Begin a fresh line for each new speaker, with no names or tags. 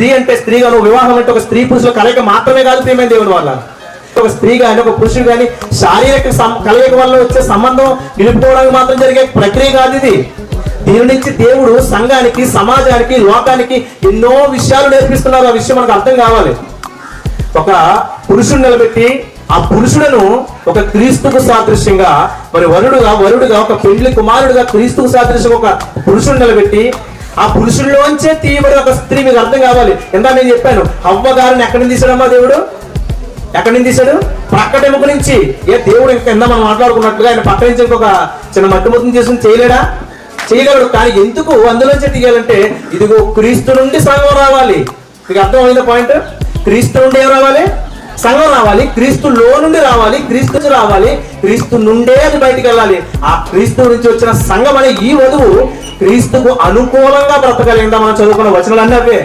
స్త్రీ అంటే స్త్రీగా, వివాహం అంటే ఒక స్త్రీ పురుషుల కలయిక మాత్రమే కాదు ప్రియమైన దేవుని వల్ల. ఒక స్త్రీ కానీ ఒక పురుషుడు కానీ శారీరక కలయిక వల్ల వచ్చే సంబంధం నిలుపుకోవడానికి మాత్రం జరిగే ప్రక్రియ కాదు ఇది. దీని నుంచి దేవుడు సంఘానికి, సమాజానికి, లోకానికి ఎన్నో విషయాలు నేర్పిస్తున్నారు. ఆ విషయం మనకు అర్థం కావాలి. ఒక పురుషుడు నిలబెట్టి ఆ పురుషుడును ఒక క్రీస్తుకు సాదృశ్యంగా, మరి వరుడుగా ఒక పెండ్లి కుమారుడుగా క్రీస్తుకు సాదృశ్యంగా ఒక పురుషుడు నిలబెట్టి ఆ పురుషుల్లోంచే తీయబడి ఒక స్త్రీ, మీకు అర్థం కావాలి. ఎంత నేను చెప్పాను, హవ్వ గారిని ఎక్కడి నుంచి తీసాడమ్మా దేవుడు? ఎక్కడి నుంచి తీశాడు? ప్రక్కటెముక నుంచి. దేవుడు ఇంకా కింద మనం మాట్లాడుకున్నట్లుగా ఆయన పక్క నుంచి ఇంకొక చిన్న మట్టి ముద్దను చేసుకుని చేయలేడా? చేయగలడు. కానీ ఎందుకు అందులోంచే తీయాలంటే, ఇదిగో క్రీస్తు నుండి సంఘం రావాలి. మీకు అర్థమైంది పాయింట్? క్రీస్తు నుండి ఏం రావాలి? సంఘం రావాలి. క్రీస్తులో నుండి రావాలి, క్రీస్తు నుంచి రావాలి, క్రీస్తు నుండే అది బయటికి వెళ్ళాలి. ఆ క్రీస్తు నుంచి వచ్చిన సంఘం అనే ఈ వధువు క్రీస్తుకు అనుకూలంగా బ్రతకాలి. మనం చదువుకున్న వచనాలు అన్నీ అవే.